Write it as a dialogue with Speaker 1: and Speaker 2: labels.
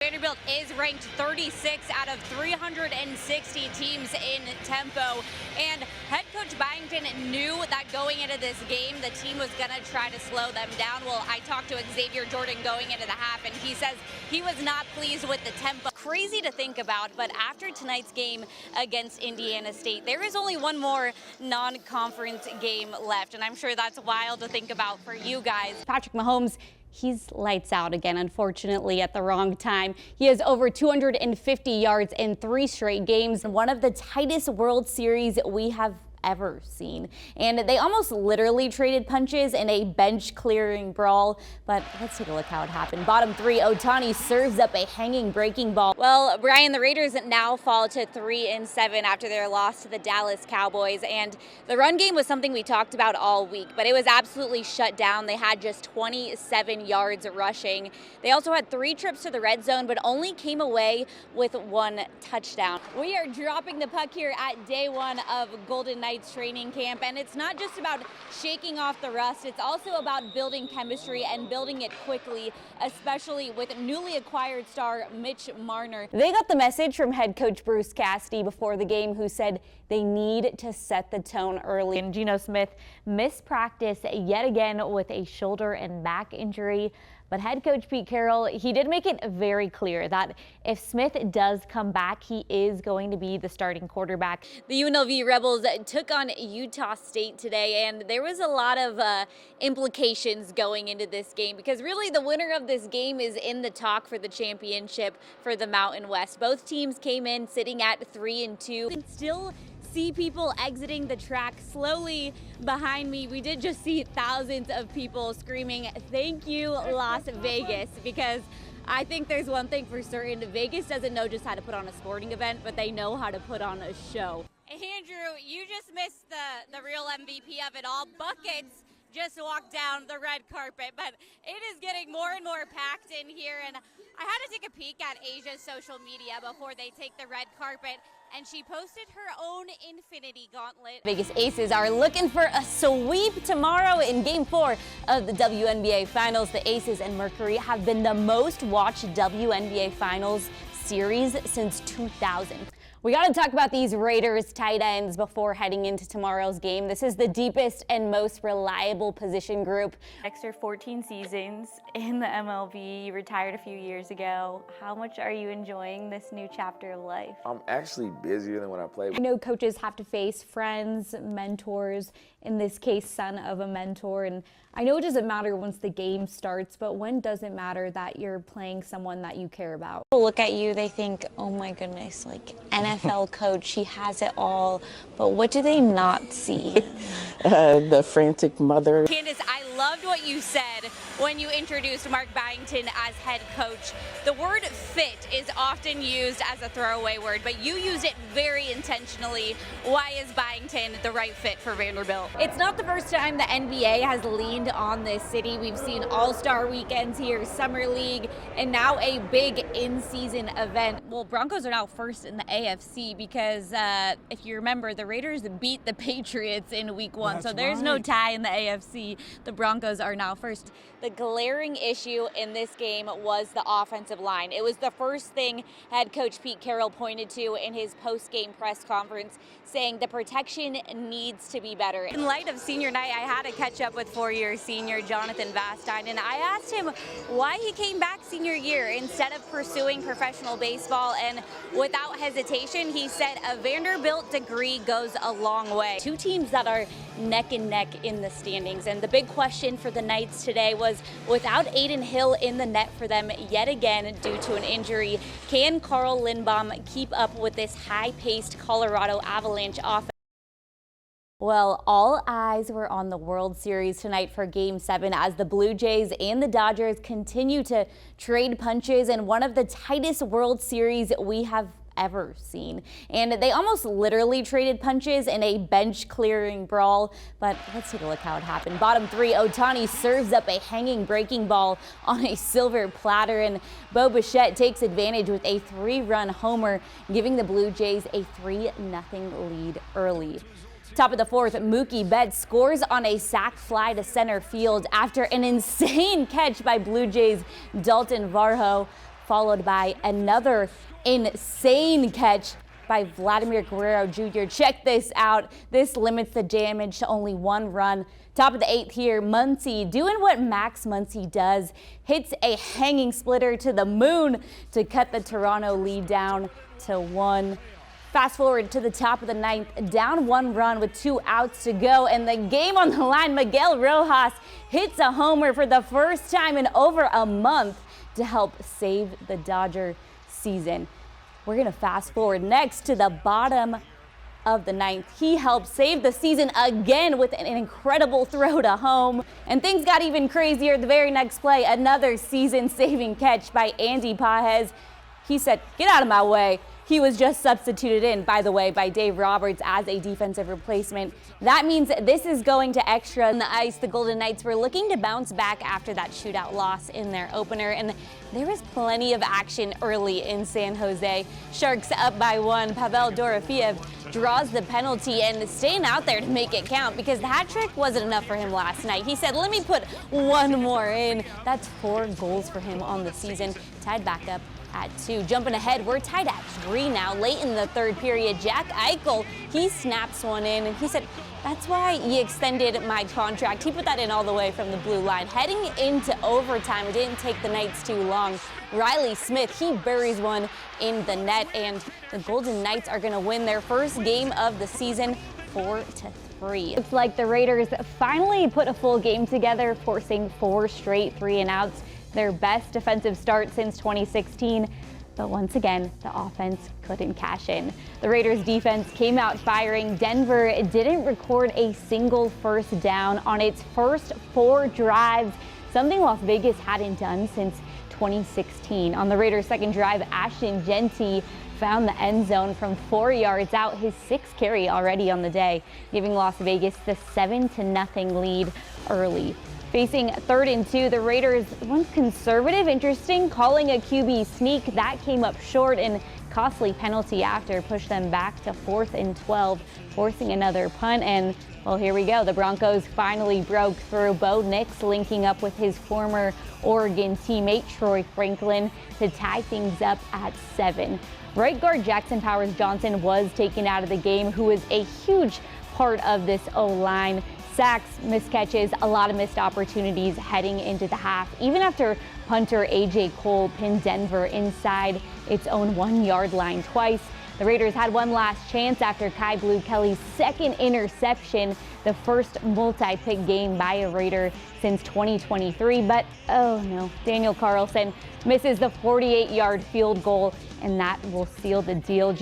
Speaker 1: Vanderbilt is ranked 36 out of 360 teams in tempo, and head coach Byington knew that going into this game, the team was going to try to slow them down. Well, I talked to Xavier Jordan going into the half, and he says he was not pleased with the tempo. Crazy to think about, but after tonight's game against Indiana State, there is only one more non-conference game left, and I'm sure that's wild to think about for you guys. Patrick Mahomes, he's lights out again, unfortunately, at the wrong time. He has over 250 yards in 3 straight games, one of the tightest World Series we have ever seen. And they almost literally traded punches in a bench-clearing brawl, but let's take a look how it happened. Bottom 3, Ohtani serves up a hanging breaking ball. Well, Brian, the Raiders now fall to 3-7 after their loss to the Dallas Cowboys, and the run game was something we talked about all week, but it was absolutely shut down. They had just 27 yards rushing. They also had 3 trips to the red zone, but only came away with 1 touchdown. We are dropping the puck here at day 1 of Golden Knights training camp, and it's not just about shaking off the rust, it's also about building chemistry and building it quickly, especially with newly acquired star Mitch Marner. They got the message from head coach Bruce Cassidy before the game, who said they need to set the tone early. And Geno Smith missed practice yet again with a shoulder and back injury. But head coach Pete Carroll, he did make it very clear that if Smith does come back, he is going to be the starting quarterback. The UNLV Rebels took on Utah State today, and there was a lot of implications going into this game, because really the winner of this game is in the talk for the championship for the Mountain West. Both teams came in sitting at 3-2. You can still see people exiting the track slowly behind me. We did just see thousands of people screaming, "Thank you, Las Vegas," because I think there's one thing for certain. Vegas doesn't know just how to put on a sporting event, but they know how to put on a show. Andrew, you just missed the real MVP of it all. Buckets just walked down the red carpet, but it is getting more and more packed in here, and I had to take a peek at Asia's social media before they take the red carpet, and she posted her own Infinity Gauntlet. Vegas Aces are looking for a sweep tomorrow in Game 4 of the WNBA Finals. The Aces and Mercury have been the most watched WNBA Finals series since 2000. We got to talk about these Raiders tight ends before heading into tomorrow's game. This is the deepest and most reliable position group.
Speaker 2: Extra 14 seasons in the MLB, retired a few years ago. How much are you enjoying this new chapter of life?
Speaker 3: I'm actually busier than when I played.
Speaker 2: I know coaches have to face friends, mentors, in this case, son of a mentor. And I know it doesn't matter once the game starts, but when does it matter that you're playing someone that you care about?
Speaker 4: People look at you, they think, oh my goodness, like NFL coach, he has it all. But what do they not see?
Speaker 5: The frantic mother.
Speaker 1: Candace, I loved what you said when you introduced Mark Byington as head coach. The word fit is often used as a throwaway word, but you used it very intentionally. Why is Byington the right fit for Vanderbilt? It's not the first time the NBA has leaned on this city. We've seen All-Star weekends here, Summer League, and now a big in-season event. Well, Broncos are now first in the AFC because if you remember, the Raiders beat the Patriots in week 1, so there's no tie in the AFC. The Broncos are now first. The glaring issue in this game was the offensive line. It was the first thing head coach Pete Carroll pointed to in his post-game press conference, saying the protection needs to be better. In light of senior night, I had to catch up with 4-year senior Jonathan Vastine, and I asked him why he came back senior year instead of pursuing professional baseball, and without hesitation, he said a Vanderbilt degree goes a long way. 2 teams that are neck and neck in the standings, and the big question for the Knights today was, without Aiden Hill in the net for them yet again due to an injury, can Carl Lindbaum keep up with this high-paced Colorado Avalanche offense? Well, all eyes were on the World Series tonight for Game 7 as the Blue Jays and the Dodgers continue to trade punches in one of the tightest World Series we have ever seen. And they almost literally traded punches in a bench-clearing brawl, but let's take a look how it happened. Bottom 3, Ohtani serves up a hanging breaking ball on a silver platter, and Bo Bichette takes advantage with a 3-run homer, giving the Blue Jays a 3-0 lead early. Top of the 4th, Mookie Betts scores on a sac fly to center field after an insane catch by Blue Jays' Dalton Varho.
Speaker 2: followed by another insane catch by Vladimir Guerrero Jr. Check this out. This limits the damage to only 1 run. Top of the 8th here, Muncy doing what Max Muncy does. Hits a hanging splitter to the moon to cut the Toronto lead down to 1. Fast forward to the top of the 9th, down 1 run with 2 outs to go, and the game on the line. Miguel Rojas hits a homer for the first time in over a month to help save the Dodger season. We're going to fast forward next to the bottom of the 9th. He helped save the season again with an incredible throw to home. And things got even crazier the very next play. Another season-saving catch by Andy Pages. He said, "Get out of my way." He was just substituted in, by the way, by Dave Roberts as a defensive replacement. That means this is going to extra on the ice. The Golden Knights were looking to bounce back after that shootout loss in their opener, and there was plenty of action early in San Jose. Sharks up by 1. Pavel Dorofeev draws the penalty and staying out there to make it count because the hat trick wasn't enough for him last night. He said, "Let me put 1 more in." That's 4 goals for him on the season, tied back up at 2. Jumping ahead, we're tied at 3 now. Late in the 3rd period, Jack Eichel, he snaps one in, and he said, "That's why you extended my contract." He put that in all the way from the blue line. Heading into overtime, it didn't take the Knights too long. Riley Smith, he buries one in the net, and the Golden Knights are going to win their first game of the season 4-3. It's like the Raiders finally put a full game together, forcing 4 straight 3-and-outs. Their best defensive start since 2016, but once again, the offense couldn't cash in. The Raiders defense came out firing. Denver didn't record a single first down on its first 4 drives, something Las Vegas hadn't done since 2016. On the Raiders' second drive, Ashton Genty found the end zone from 4 yards out, his 6th carry already on the day, giving Las Vegas the 7-0 lead early. Facing 3rd and 2, the Raiders went conservative, interesting, calling a QB sneak. That came up short, and costly penalty after pushed them back to 4th and 12, forcing another punt. And, well, here we go. The Broncos finally broke through. Bo Nix linking up with his former Oregon teammate Troy Franklin to tie things up at 7. Right guard Jackson Powers Johnson was taken out of the game, who was a huge part of this O-line. Sacks, missed catches, a lot of missed opportunities heading into the half, even after punter A.J. Cole pinned Denver inside its own 1-yard line twice. The Raiders had one last chance after Kai Blue Kelly's 2nd interception, the first multi-pick game by a Raider since 2023, but oh no, Daniel Carlson misses the 48-yard field goal, and that will seal the deal.